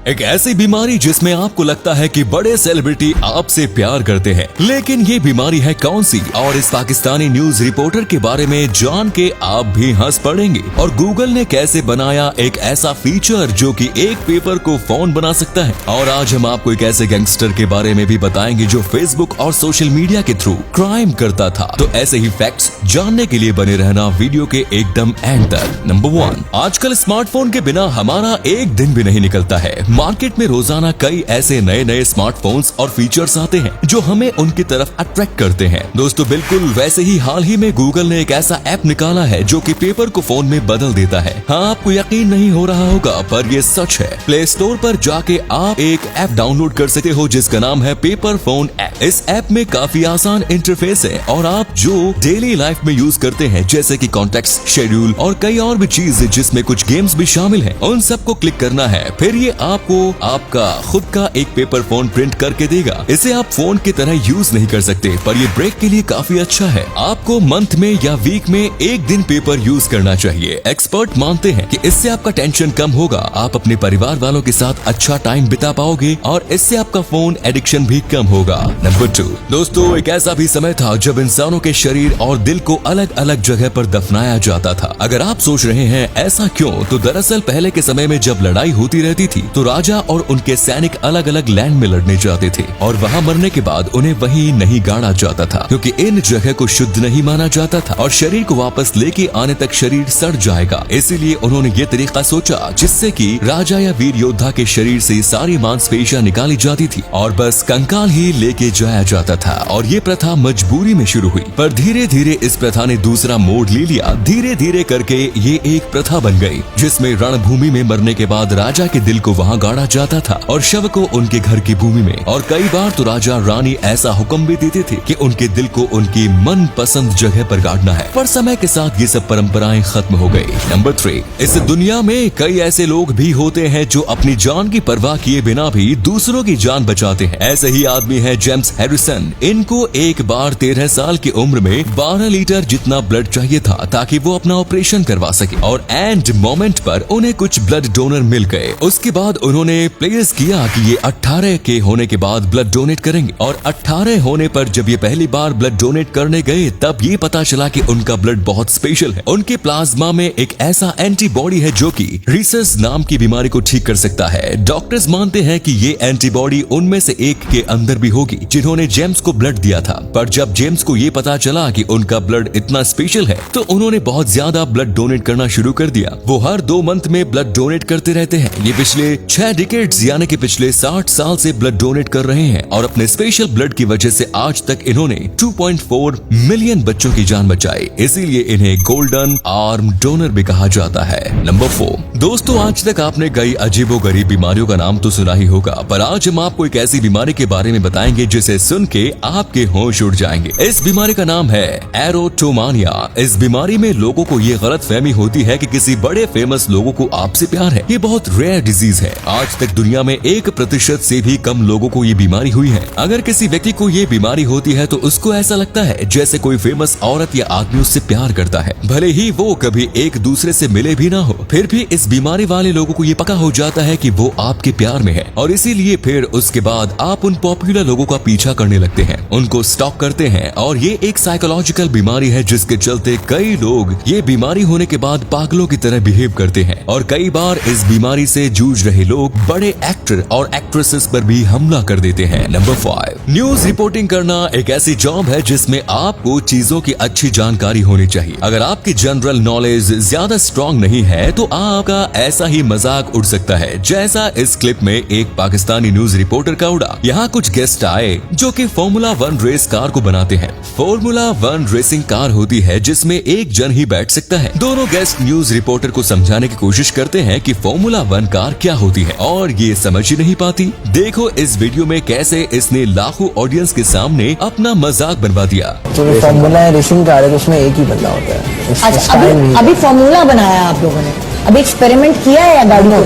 एक ऐसी बीमारी जिसमें आपको लगता है कि बड़े सेलिब्रिटी आपसे प्यार करते हैं, लेकिन ये बीमारी है कौन सी? और इस पाकिस्तानी न्यूज रिपोर्टर के बारे में जान के आप भी हंस पड़ेंगे। और गूगल ने कैसे बनाया एक ऐसा फीचर जो कि एक पेपर को फोन बना सकता है। और आज हम आपको एक ऐसे गैंगस्टर के बारे में भी बताएंगे जो फेसबुक और सोशल मीडिया के थ्रू क्राइम करता था। तो ऐसे ही फैक्ट्स जानने के लिए बने रहना वीडियो के एकदम एंड तक। नंबर 1, आजकल स्मार्टफोन के बिना हमारा एक दिन भी नहीं निकलता है। मार्केट में रोजाना कई ऐसे नए नए स्मार्टफोन्स और फीचर्स आते हैं जो हमें उनकी तरफ अट्रैक्ट करते हैं। दोस्तों बिल्कुल वैसे ही हाल ही में गूगल ने एक ऐसा ऐप निकाला है जो कि पेपर को फोन में बदल देता है। हाँ, आपको यकीन नहीं हो रहा होगा पर ये सच है। प्ले स्टोर पर जाके आप एक ऐप डाउनलोड कर सकते हो जिसका नाम है पेपर फोन ऐप। इस ऐप में काफी आसान इंटरफेस है और आप जो डेली लाइफ में यूज करते हैं जैसे कि कॉन्टेक्ट्स, शेड्यूल और कई और भी चीज जिसमें कुछ गेम्स भी शामिल हैं, उन सबको क्लिक करना है। फिर ये आपको आपका खुद का एक पेपर फोन प्रिंट करके देगा। इसे आप फोन की तरह यूज नहीं कर सकते पर ये ब्रेक के लिए काफी अच्छा है। आपको मंथ में या वीक में एक दिन पेपर यूज करना चाहिए। एक्सपर्ट मानते हैं कि इससे आपका टेंशन कम होगा, आप अपने परिवार वालों के साथ अच्छा टाइम बिता पाओगे और इससे आपका फोन एडिक्शन भी कम होगा। नंबर 2, दोस्तों एक ऐसा भी समय था जब इंसानों के शरीर और दिल को अलग अलग जगह पर दफनाया जाता था। अगर आप सोच रहे हैं ऐसा क्यों, तो दरअसल पहले के समय में जब लड़ाई होती रहती थी तो राजा और उनके सैनिक अलग अलग लैंड में लड़ने जाते थे और वहाँ मरने के बाद उन्हें वहीं नहीं गाड़ा जाता था क्योंकि इन जगह को शुद्ध नहीं माना जाता था और शरीर को वापस लेके आने तक शरीर सड़ जाएगा। इसीलिए उन्होंने ये तरीका सोचा जिससे कि राजा या वीर योद्धा के शरीर से सारी मांसपेशियां निकाली जाती थी और बस कंकाल ही लेके जाया जाता था। और ये प्रथा मजबूरी में शुरू हुई पर धीरे धीरे इस प्रथा ने दूसरा मोड़ ले लिया। धीरे धीरे करके ये एक प्रथा बन गई जिसमें रणभूमि में मरने के बाद राजा के दिल को वहाँ गाड़ा जाता था और शव को उनके घर की भूमि में। और कई बार तो राजा रानी ऐसा हुक्म भी देते थे कि उनके दिल को उनकी मन पसंद जगह पर गाड़ना है। पर समय के साथ ये सब परंपराएं खत्म हो गई। नंबर 3, इस दुनिया में कई ऐसे लोग भी होते हैं जो अपनी जान की परवाह किए बिना भी दूसरों की जान बचाते हैं। ऐसे ही आदमी है जेम्स हैरिसन। इनको एक बार 13 साल की उम्र में 12 लीटर जितना ब्लड चाहिए था ताकि वो अपना ऑपरेशन करवा सके और एंड मोमेंट पर उन्हें कुछ ब्लड डोनर मिल गए। उसके बाद उन्होंने प्लेस किया कि ये 18 के होने के बाद ब्लड डोनेट करेंगे और 18 होने पर जब ये पहली बार ब्लड डोनेट करने गए तब ये पता चला कि उनका ब्लड बहुत स्पेशल है। उनके प्लाज्मा में एक ऐसा एंटीबॉडी है जो कि रिसस नाम की बीमारी को ठीक कर सकता है। डॉक्टर्स मानते हैं कि ये एंटीबॉडी उनमें से एक के अंदर भी होगी जिन्होंने जेम्स को ब्लड दिया था। पर जब जेम्स को ये पता चला कि उनका ब्लड इतना स्पेशल है तो उन्होंने बहुत ज्यादा ब्लड डोनेट करना शुरू कर दिया। वो हर 2 मंथ में ब्लड डोनेट करते रहते हैं। ये पिछले 6 डिकेड्स यानी कि पिछले 60 साल से ब्लड डोनेट कर रहे हैं और अपने स्पेशल ब्लड की वजह से आज तक इन्होंने 2.4 मिलियन बच्चों की जान बचाई। इसीलिए इन्हें गोल्डन आर्म डोनर भी कहा जाता है। नंबर 4, दोस्तों आज तक आपने कई अजीबोगरीब बीमारियों का नाम तो सुना ही होगा पर आज हम आपको एक ऐसी बीमारी के बारे में बताएंगे जिसे सुन के आपके होश उड़ जाएंगे। इस बीमारी का नाम है एरोटोमानिया। इस बीमारी में लोगों को ये गलतफहमी होती है कि किसी बड़े फेमस लोगों को आपसे प्यार है। ये बहुत रेयर डिजीज है। आज तक दुनिया में 1% से भी कम लोगों को ये बीमारी हुई है। अगर किसी व्यक्ति को ये बीमारी होती है तो उसको ऐसा लगता है जैसे कोई फेमस औरत या आदमी उससे प्यार करता है, भले ही वो कभी एक दूसरे से मिले भी ना हो। फिर भी इस बीमारी वाले लोगों को ये पक्का हो जाता है कि वो आपके प्यार में है और इसीलिए फिर उसके बाद आप उन पॉपुलर लोगों का पीछा करने लगते हैं, उनको स्टॉक करते हैं। और ये एक साइकोलॉजिकल बीमारी है जिसके चलते कई लोग ये बीमारी होने के बाद पागलों की तरह बिहेव करते हैं और कई बार इस बीमारी से जूझ रहे लोग बड़े एक्टर और एक्ट्रेसेस पर भी हमला कर देते हैं। नंबर 5, न्यूज रिपोर्टिंग करना एक ऐसी जॉब है जिसमें आपको चीजों की अच्छी जानकारी होनी चाहिए। अगर आपकी जनरल नॉलेज ज्यादा स्ट्रॉन्ग नहीं है तो आपका ऐसा ही मजाक उड़ सकता है जैसा इस क्लिप में एक पाकिस्तानी न्यूज रिपोर्टर का उड़ा। यहाँ कुछ गेस्ट आए जो कि फॉर्मूला 1 रेस कार को बनाते हैं। फॉर्मूला 1 रेसिंग कार होती है जिसमें एक जन ही बैठ सकता है। दोनों गेस्ट न्यूज रिपोर्टर को समझाने की कोशिश करते हैं कि फॉर्मूला 1 कार क्या होती है और ये समझ ही नहीं पाती। देखो इस वीडियो में कैसे इसने लाखों ऑडियंस के सामने अपना मजाक बनवा दिया। तो फॉर्मूला रेसिंग कार है तो उसमें एक ही बंदा होता है। अच्छा, अभी फॉर्मूला बनाया आप लोगों ने, अभी एक्सपेरिमेंट किया है या गाड़ी को?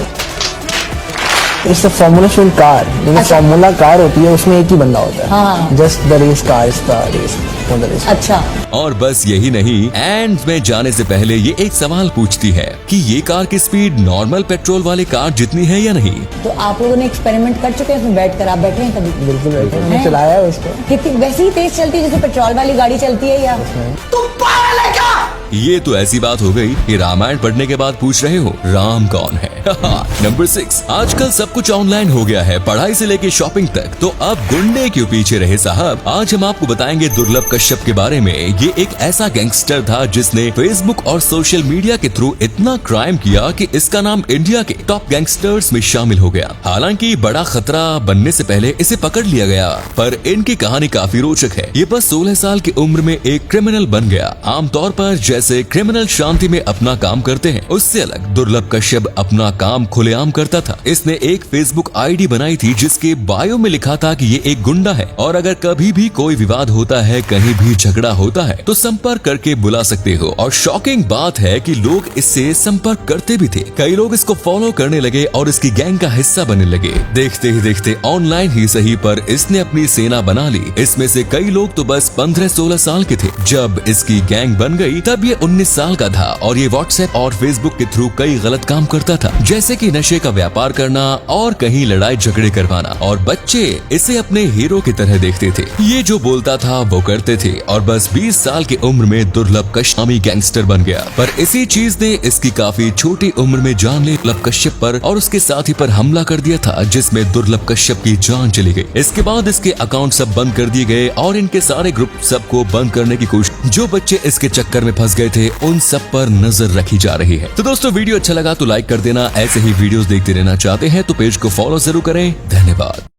It's a formula field car, लेकिन फॉर्मूला कार होती है उसमें एक ही बंदा होता है। हाँ। Just the race car is the race for the race. अच्छा, और बस यही नहीं, एंड में जाने से पहले ये एक सवाल पूछती है कि ये कार की स्पीड नॉर्मल पेट्रोल वाले कार जितनी है या नहीं। तो आप लोगों ने एक्सपेरिमेंट कर चुके हैं इसमें बैठ कर? आप बैठे हैं कभी? बिल्कुल बिल्कुल, मैंने हैं? चलाया है उसको। कितनी वैसे ही तेज चलती है जैसे पेट्रोल वाली गाड़ी चलती है या? ये तो ऐसी बात हो गई कि रामायण पढ़ने के बाद पूछ रहे हो राम कौन है। नंबर 6, आजकल सब कुछ ऑनलाइन हो गया है, पढ़ाई से लेके शॉपिंग तक। तो अब गुंडे क्यों पीछे रहे साहब? आज हम आपको बताएंगे दुर्लभ कश्यप के बारे में। ये एक ऐसा गैंगस्टर था जिसने फेसबुक और सोशल मीडिया के थ्रू इतना क्राइम किया कि इसका नाम इंडिया के टॉप गैंगस्टर्स में शामिल हो गया। हालांकि बड़ा खतरा बनने से पहले इसे पकड़ लिया गया, पर इनकी कहानी काफी रोचक है। ये बस 16 साल की उम्र में एक क्रिमिनल बन गया। आमतौर पर जैसे क्रिमिनल शांति में अपना काम करते हैं, उससे अलग दुर्लभ कश्यप अपना काम खुलेआम करता था। इसने एक फेसबुक आईडी बनाई थी जिसके बायो में लिखा था कि ये एक गुंडा है और अगर कभी भी कोई विवाद होता है, कहीं भी झगड़ा होता है तो संपर्क करके बुला सकते हो। और शॉकिंग बात है कि लोग इससे संपर्क करते भी थे। कई लोग इसको फॉलो करने लगे और इसकी गैंग का हिस्सा बनने लगे। देखते ही देखते ऑनलाइन ही सही पर इसने अपनी सेना बना ली। इसमें से कई लोग तो बस 15-16 साल के थे। जब इसकी गैंग बन गई तब ये 19 साल का था और ये व्हाट्सएप और फेसबुक के थ्रू कई गलत काम करता था, जैसे कि नशे का व्यापार करना और कहीं लड़ाई झगड़े करवाना। और बच्चे इसे अपने हीरो की तरह देखते थे। ये जो बोलता था वो करते थे और बस 20 साल की उम्र में दुर्लभ कश्यप गैंगस्टर बन गया। पर इसी चीज ने इसकी काफी छोटी उम्र में जान ली दुर्लभ कश्यप पर और उसके साथी पर हमला कर दिया था, जिसमें दुर्लभ कश्यप की जान चली गई। इसके बाद इसके अकाउंट सब बंद कर दिए गए और इनके सारे ग्रुप सबको बंद करने की कोशिश। जो बच्चे इसके चक्कर में फंस गए थे उन सब पर नजर रखी जा रही है। तो दोस्तों, वीडियो अच्छा लगा तो लाइक कर देना। ऐसे ही वीडियोस देखते रहना चाहते हैं तो पेज को फॉलो जरूर करें। धन्यवाद।